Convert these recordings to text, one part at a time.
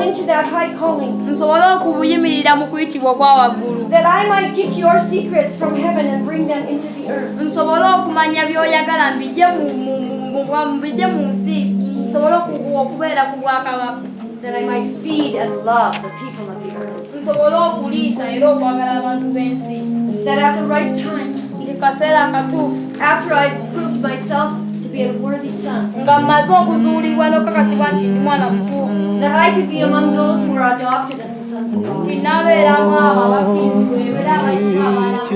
into that high calling. nsobole okuyimirira mu kuyitibwa kwa waggulu. That I might get your secrets from heaven and bring them into the earth. Nsobole okumanya by'oyagala mbijje mu nsi, nsobole okubeera ku bwakabaka. That I might feed and love the people of the earth. Nsobole okuliisa era okwagala abantu b'ensi. That at the right time, kaseera akatuufu, after I proved myself to be a worthy son, nga mmaze okuzuulibwa n'okukakasibwa nti ndi mwana mutuufu, that I could be among those who are adopted as the sons of God, nti naabeeramu abo abakkirizibwa era abayitibwa abaana to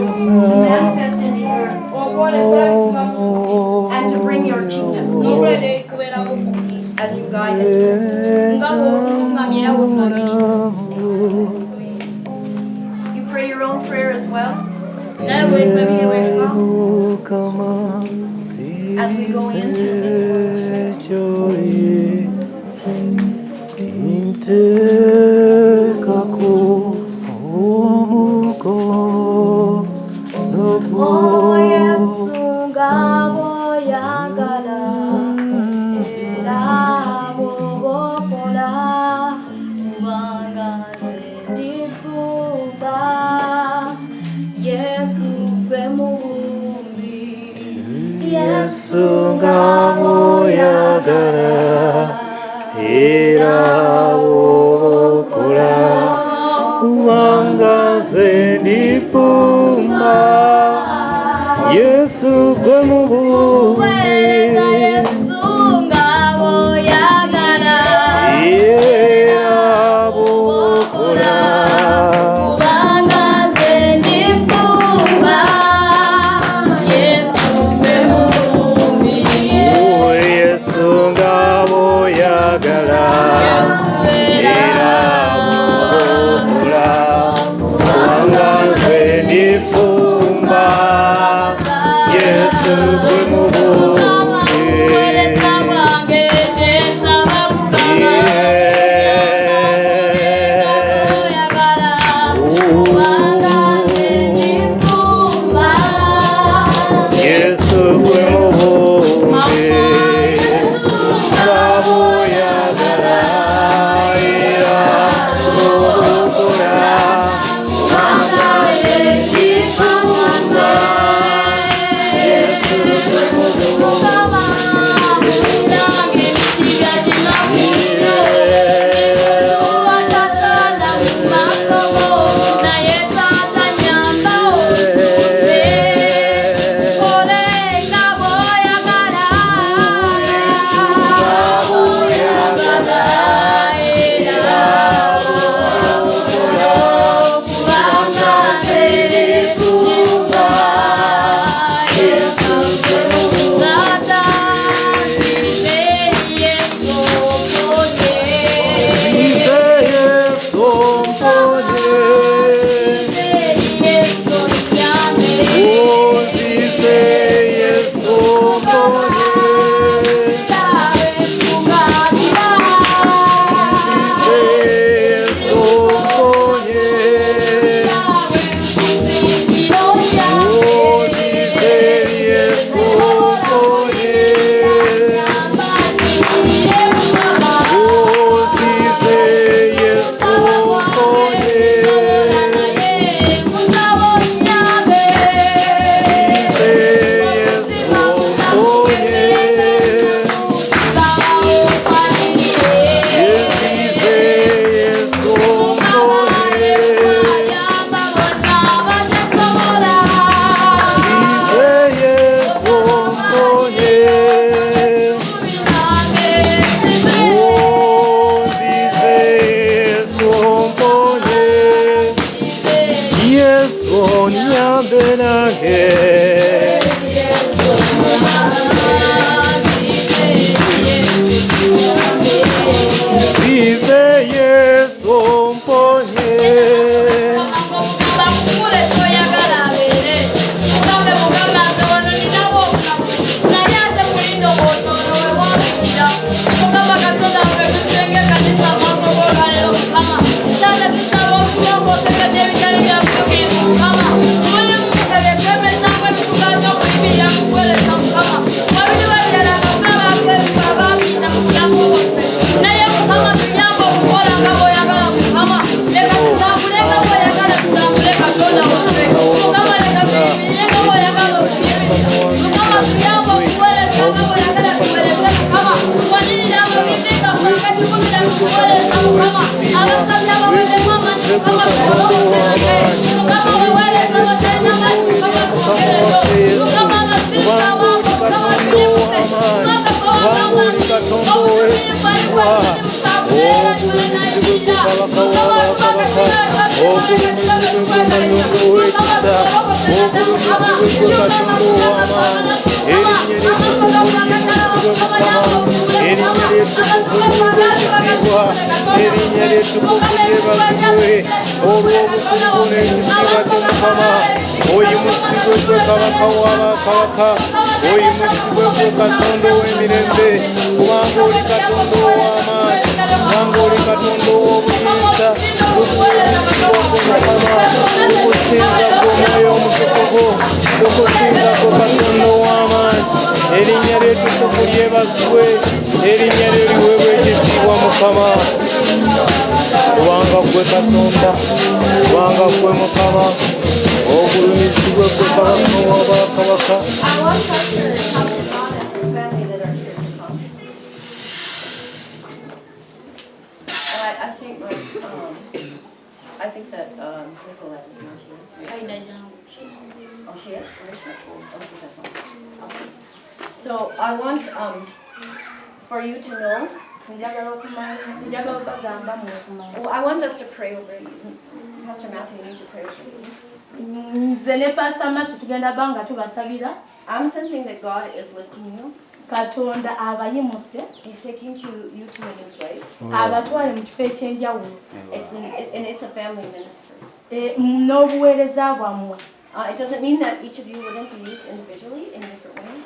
manifest in the earth, okwolekera bisima mu nsi, and to bring your kingdom n'okuleeta ekubeerako ku nsi as you guide it. nga bw'otungamya era bw'otulagirira. You pray your own prayer as well. Naye weesabire wekka as we go into I think that Nicolette is not here. Oh, she is? Where is she? Oh, she's at home. Okay. So I want for you to know. Oh, I want us to pray over you. Pastor Matthew, you need to pray over you. I'm sensing that God is lifting you. He's taking you to a new place. It's a family ministry. It doesn't mean that each of you wouldn't be used individually in different ways.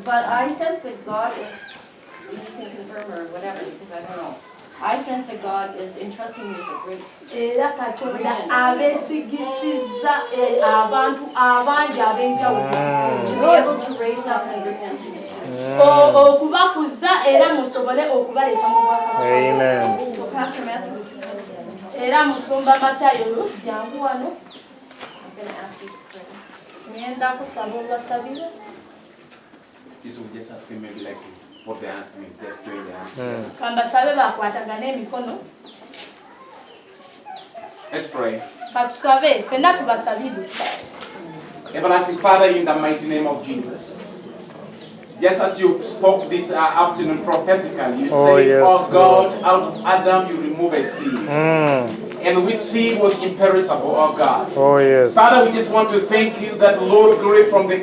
But I sense that God is, you can confirm or whatever, because I don't know. I sense that God is entrusting you with a great vision. To be able to raise up and bring them to the church. Amen. So Pastor Matthew, would you come with us and help? I'm going to ask you to pray. This will just ask him maybe like what their hand, I mean, just join their hand. Let's pray. Everlasting Father, in the mighty name of Jesus. Just as you spoke this afternoon prophetically, you said, yes, oh God, out of Adam you remove a seed. And which seed was imperishable, oh God. Oh yes. Father, we just want to thank you that, Lord, glory from the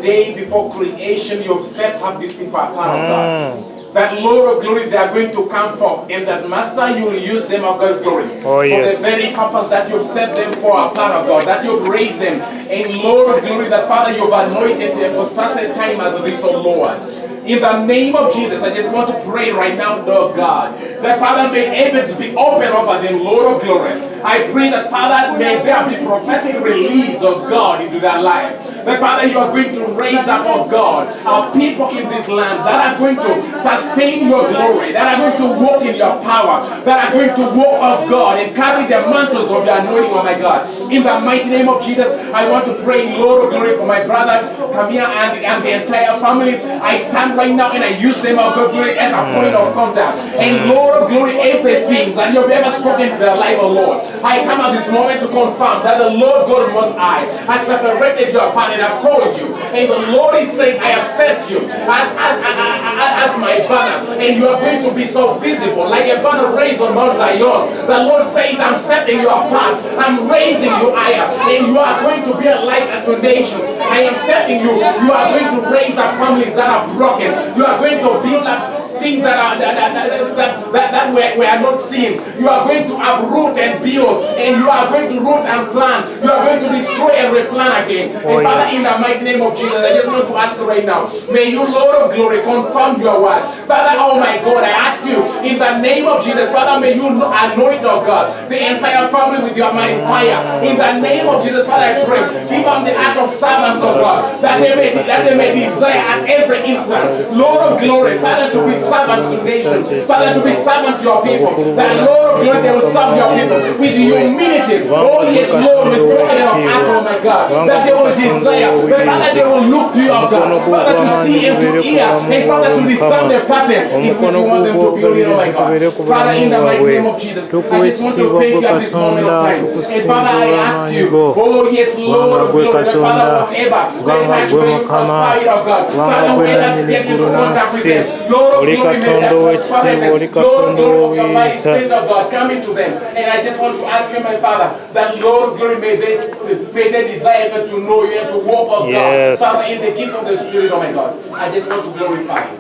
day before creation you have set up these people apart, oh God. That, Lord of glory, they are going to come forth, and that, Master, you will use them, oh God, glory, oh, yes, for the very purpose that you've set them for, apart, oh God, that you've raised them, and Lord of glory, that, Father, you've anointed them for such a time as this, oh Lord. In the name of Jesus, I just want to pray right now, Lord God, that, Father, may heavens be open over them, Lord of glory. I pray that, Father, may there be prophetic release of God into their life. That, Father, you are going to raise up, oh God, our people in this land that are going to sustain your glory, that are going to walk in your power, that are going to walk, oh God, and carry the mantles of your anointing, oh my God. In the mighty name of Jesus, I want to pray, Lord of glory, for my brothers, Camilla, and the entire family. I stand right now and I use them, oh God, glory, as a point of contact. And Lord of glory, everything that you have ever spoken to their life, oh Lord, I come at this moment to confirm that the Lord God Most High has separated you apart and I've called you. And the Lord is saying, I have set you as my banner, and you are going to be so visible, like a banner raised on Mount Zion. The Lord says, I'm setting you apart, I'm raising you higher, and you are going to be a light unto nations. I am setting you, you are going to raise up families that are broken. You are going to build up things that we are not seeing. You are going to uproot and build, and you are going to root and plant. You are going to destroy and replant again. And Father, in the mighty name of Jesus, I just want to ask you right now, may you, Lord of glory, confirm your word. Father, oh my God, I ask you, in the name of Jesus, Father, may you anoint, oh God, the entire family with your mighty fire. In the name of Jesus, Father, I pray, give them the heart of servants, oh God, that they may desire at every instant, Lord of glory, Father, to be servants to nations. Father, Father, to be servant to your people. That Lord of glory, they will serve your people with humility. Oh yes, Lord, with pride of heart, oh my God. That they will desire. That Father, they will look to you, oh God. Father, to see and to hear. And Father, to discern the pattern in which you want them to build in, oh my God. Father, in the mighty name of Jesus, I just want to thank you at this moment of time. And Father, I ask you, oh yes, Lord of glory, that Father, whatever they touch, may you prosper it, oh God. Father, whoever gets into contact with them, Lord of glory, may that prosperity, Lord of glory, of your mighty Spirit of God, come into them. And I just want to ask you, my Father, that Lord of glory, may they desire to know you and to walk, oh God. Father, in the gift of the Spirit, oh my God. I just want to glorify you.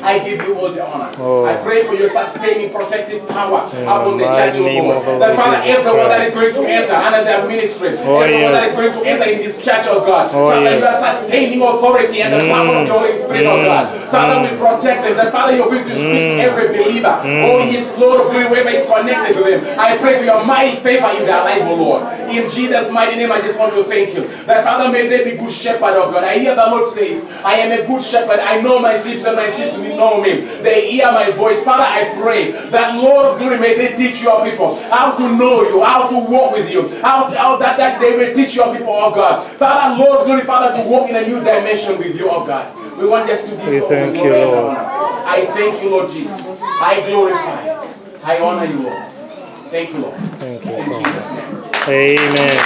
I give you all the honor. I pray for your sustaining, protective power upon the church, oh Lord. That Father, everyone that is going to enter under their ministry, everyone that is going to enter in this church, oh God, Father, you are sustaining authority and the power of the Holy Spirit, oh God. Father, we protect them. That Father, you're going to speak to every believer. Oh yes, Lord of glory, whoever is connected to them. I pray for your mighty favor in their life, oh Lord. In Jesus' mighty name, I just want to thank you. That Father, may they be good shepherd, oh God. I hear the Lord says, I am a good shepherd. I know my sheep and my sheep know me. They hear my voice. Father, I pray that Lord of glory, may they teach your people how to know you, how to walk with you, how that they may teach your people, oh God. Father, Lord of glory, Father, to walk in a new dimension with you, oh God. We want us to give you all the glory and honor. I thank you, Lord Jesus. I glorify you. I honor you, Lord. Thank you, Lord. Thank you. In Jesus' name. Amen.